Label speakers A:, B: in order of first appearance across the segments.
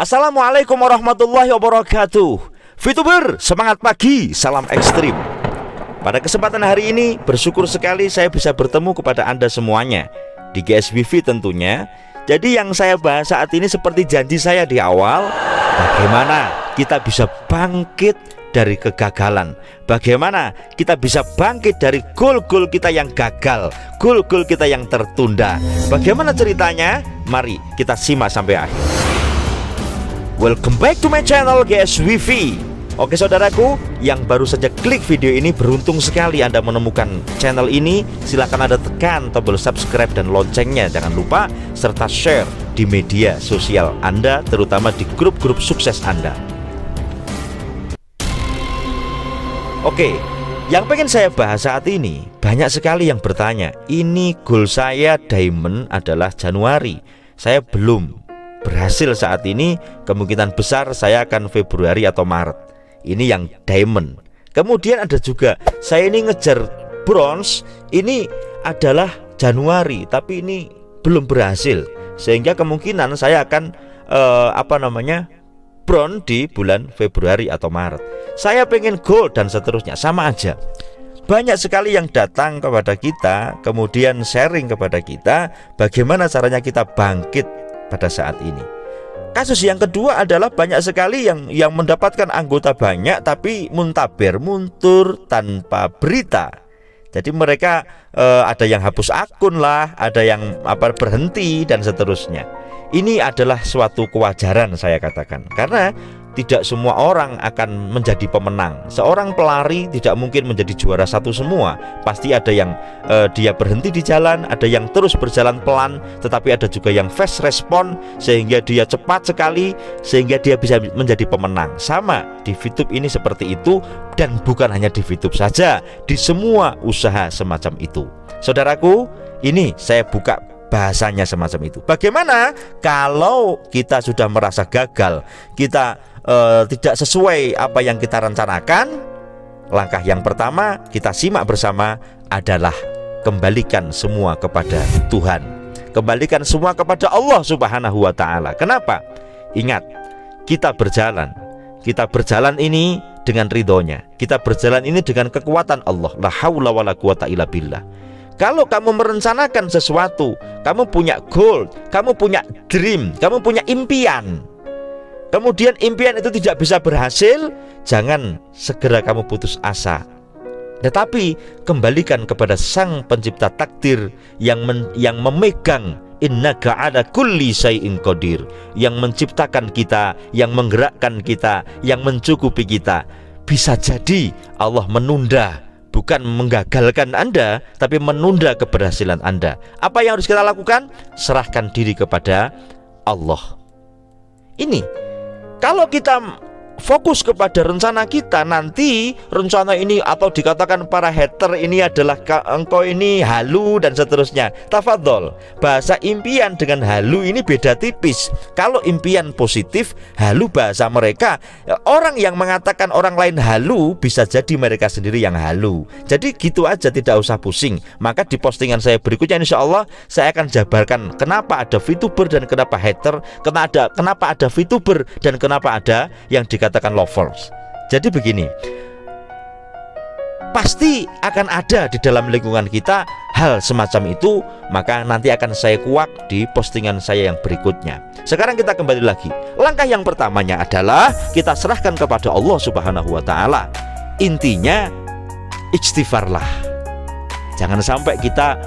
A: Assalamualaikum warahmatullahi wabarakatuh. VTuber, semangat pagi, salam ekstrim. Pada kesempatan hari ini, bersyukur sekali saya bisa bertemu kepada Anda semuanya di GSWV tentunya. Jadi yang saya bahas saat ini seperti janji saya di awal, bagaimana kita bisa bangkit dari kegagalan, bagaimana kita bisa bangkit dari goal-goal kita yang gagal, goal-goal kita yang tertunda. Bagaimana ceritanya? Mari kita simak sampai akhir. Welcome back to my channel GSWV. Oke saudaraku, yang baru saja klik video ini beruntung sekali Anda menemukan channel ini. Silahkan Anda tekan tombol subscribe dan loncengnya, jangan lupa, serta share di media sosial Anda, terutama di grup-grup sukses Anda. Oke, yang pengen saya bahas saat ini, banyak sekali yang bertanya, ini goal saya diamond adalah Januari, saya belum berhasil saat ini, kemungkinan besar saya akan Februari atau Maret. Ini yang diamond. Kemudian ada juga saya ini ngejar bronze, ini adalah Januari, tapi ini belum berhasil, sehingga kemungkinan saya akan bronze di bulan Februari atau Maret. Saya pengen gold dan seterusnya, sama aja. Banyak sekali yang datang kepada kita, kemudian sharing kepada kita bagaimana caranya kita bangkit pada saat ini. Kasus yang kedua adalah banyak sekali yang mendapatkan anggota banyak tapi muntaber, mundur tanpa berita. Jadi mereka ada yang hapus akun lah, ada yang berhenti dan seterusnya. Ini adalah suatu kewajaran saya katakan, karena tidak semua orang akan menjadi pemenang. Seorang pelari tidak mungkin menjadi juara satu semua. Pasti ada yang dia berhenti di jalan, ada yang terus berjalan pelan, tetapi ada juga yang fast respon sehingga dia cepat sekali, sehingga dia bisa menjadi pemenang. Sama di VTube ini seperti itu, dan bukan hanya di VTube saja, di semua usaha semacam itu. Saudaraku, ini saya buka bahasanya semacam itu. Bagaimana kalau kita sudah merasa gagal, kita tidak sesuai apa yang kita rencanakan? Langkah yang pertama kita simak bersama adalah kembalikan semua kepada Tuhan, kembalikan semua kepada Allah Subhanahu wa Ta'ala. Kenapa? Ingat, kita berjalan ini dengan ridhonya, kita berjalan ini dengan kekuatan Allah. La haula wala quwata illa billah. Kalau kamu merencanakan sesuatu, kamu punya goal, kamu punya dream, kamu punya impian, kemudian impian itu tidak bisa berhasil, jangan segera kamu putus asa. Tetapi kembalikan kepada Sang Pencipta takdir yang memegang innaka ala kulli syai'in qadir, yang menciptakan kita, yang menggerakkan kita, yang mencukupi kita. Bisa jadi Allah menunda, bukan menggagalkan Anda, tapi menunda keberhasilan Anda. Apa yang harus kita lakukan? Serahkan diri kepada Allah. Ini kalau kita fokus kepada rencana kita, nanti rencana ini, atau dikatakan para hater ini adalah engkau ini halu dan seterusnya. Tafadhol, bahasa impian dengan halu ini beda tipis. Kalau impian positif, halu bahasa mereka, orang yang mengatakan orang lain halu, bisa jadi mereka sendiri yang halu. Jadi gitu aja, tidak usah pusing. Maka di postingan saya berikutnya insya Allah saya akan jabarkan kenapa ada VTuber dan kenapa hater, kenapa ada VTuber dan kenapa ada yang dikatakan lovers. Jadi begini, pasti akan ada di dalam lingkungan kita hal semacam itu, maka nanti akan saya kuak di postingan saya yang berikutnya. Sekarang kita kembali lagi. Langkah yang pertamanya adalah kita serahkan kepada Allah Subhanahu wa Ta'ala. Intinya istighfarlah. Jangan sampai kita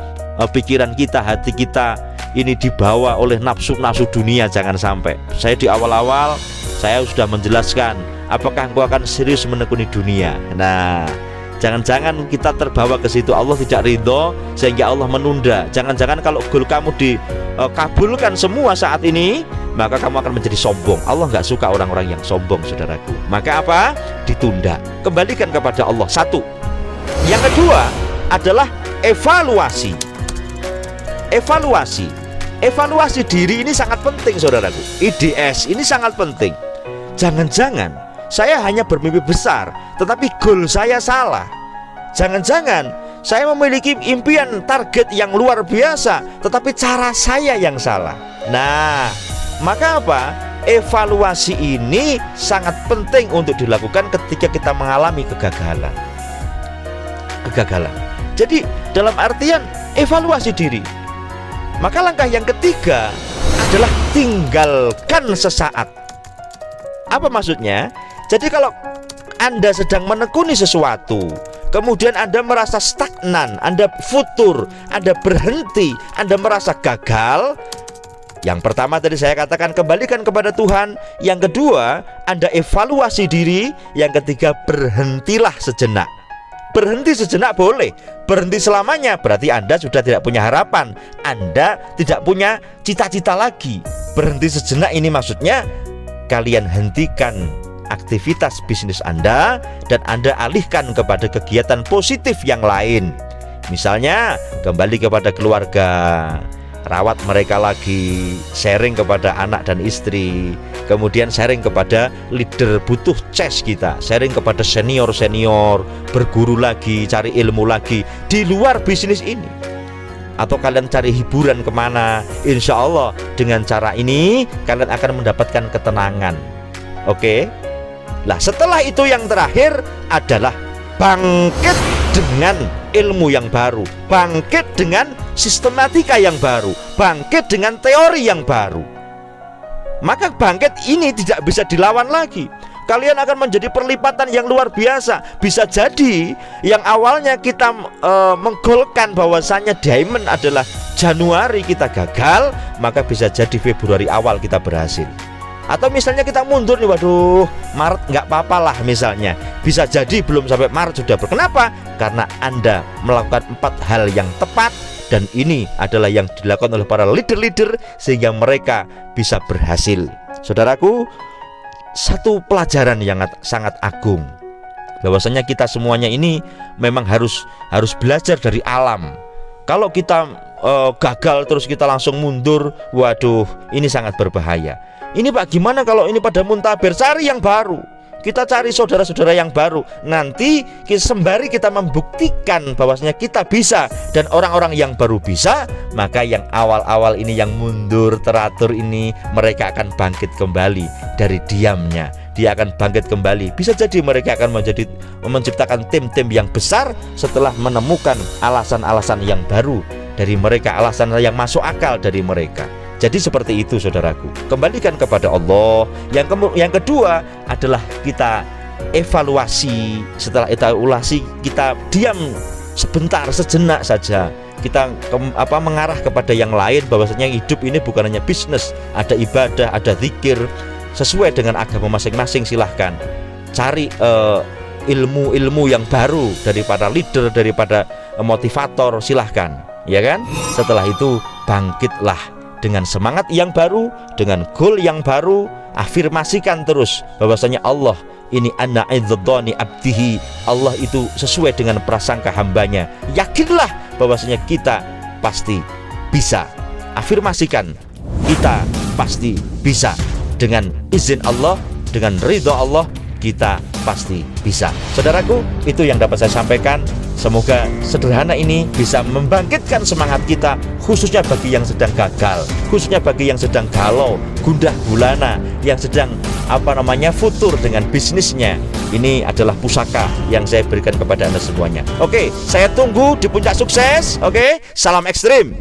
A: pikiran kita, hati kita ini dibawa oleh nafsu dunia, jangan sampai. Saya di awal-awal saya sudah menjelaskan, apakah engkau akan serius menekuni dunia? Nah, jangan-jangan kita terbawa ke situ, Allah tidak ridho sehingga Allah menunda. Jangan-jangan kalau goal kamu dikabulkan semua saat ini, maka kamu akan menjadi sombong. Allah nggak suka orang-orang yang sombong, saudaraku. Maka apa? Ditunda. Kembalikan kepada Allah. Satu. Yang kedua adalah evaluasi. Evaluasi diri ini sangat penting, saudaraku. IDS ini sangat penting. Jangan-jangan saya hanya bermimpi besar, tetapi goal saya salah. Jangan-jangan saya memiliki impian target yang luar biasa, tetapi cara saya yang salah. Nah, maka apa? evaluasi ini sangat penting untuk dilakukan ketika kita mengalami kegagalan. Jadi dalam artian evaluasi diri. Maka langkah yang ketiga adalah tinggalkan sesaat. Apa maksudnya? Jadi kalau Anda sedang menekuni sesuatu, kemudian Anda merasa stagnan, Anda futur, Anda berhenti, Anda merasa gagal, yang pertama tadi saya katakan kembalikan kepada Tuhan. Yang kedua, Anda evaluasi diri. Yang ketiga, berhentilah sejenak. Berhenti sejenak boleh, berhenti selamanya berarti Anda sudah tidak punya harapan, Anda tidak punya cita-cita lagi. Berhenti sejenak ini maksudnya kalian hentikan aktivitas bisnis Anda dan Anda alihkan kepada kegiatan positif yang lain. Misalnya kembali kepada keluarga, rawat mereka lagi, sharing kepada anak dan istri, kemudian sharing kepada leader, butuh chess kita, sharing kepada senior-senior, berguru lagi, cari ilmu lagi di luar bisnis ini. Atau kalian cari hiburan kemana, insya Allah dengan cara ini kalian akan mendapatkan ketenangan. Oke? Nah setelah itu yang terakhir adalah bangkit dengan ilmu yang baru, bangkit dengan sistematika yang baru, bangkit dengan teori yang baru. Maka bangkit ini tidak bisa dilawan lagi. Kalian akan menjadi perlipatan yang luar biasa. Bisa jadi yang awalnya kita menggolkan bahwasannya diamond adalah Januari kita gagal, maka bisa jadi Februari awal kita berhasil. Atau misalnya kita mundur nih, waduh Maret nggak apa-apa lah misalnya, bisa jadi belum sampai Maret sudah berkenapa? Karena Anda melakukan 4 hal yang tepat, dan ini adalah yang dilakukan oleh para leader-leader sehingga mereka bisa berhasil. Saudaraku, satu pelajaran yang sangat agung bahwasanya kita semuanya ini memang harus belajar dari alam. Kalau kita gagal terus kita langsung mundur, waduh ini sangat berbahaya. Ini Pak, gimana kalau ini pada muntaber? Cari yang baru. Kita cari saudara-saudara yang baru. Nanti sembari kita membuktikan bahwasanya kita bisa dan orang-orang yang baru bisa, maka yang awal-awal ini yang mundur teratur ini mereka akan bangkit kembali dari diamnya. Dia akan bangkit kembali. Bisa jadi mereka akan menciptakan tim-tim yang besar setelah menemukan alasan-alasan yang baru dari mereka, alasan yang masuk akal dari mereka. Jadi seperti itu saudaraku, kembalikan kepada Allah. Yang kedua adalah kita evaluasi. Setelah evaluasi kita diam sebentar, sejenak saja. Kita mengarah kepada yang lain, bahwasanya hidup ini bukan hanya bisnis, ada ibadah, ada zikir. Sesuai dengan agama masing-masing silahkan. Cari ilmu-ilmu yang baru daripada leader, daripada motivator, silahkan, ya kan? Setelah itu bangkitlah dengan semangat yang baru, dengan goal yang baru. Afirmasikan terus bahwasanya Allah ini ana idzani abdihi, Allah itu sesuai dengan prasangka hambanya. Yakinlah bahwasanya kita pasti bisa. Afirmasikan, kita pasti bisa. Dengan izin Allah, dengan ridho Allah, kita pasti bisa. Saudaraku, itu yang dapat saya sampaikan. Semoga sederhana ini bisa membangkitkan semangat kita, khususnya bagi yang sedang gagal, khususnya bagi yang sedang galau, gundah gulana, yang sedang futur dengan bisnisnya. Ini adalah pusaka yang saya berikan kepada Anda semuanya. Oke, saya tunggu di puncak sukses. Oke, salam ekstrim.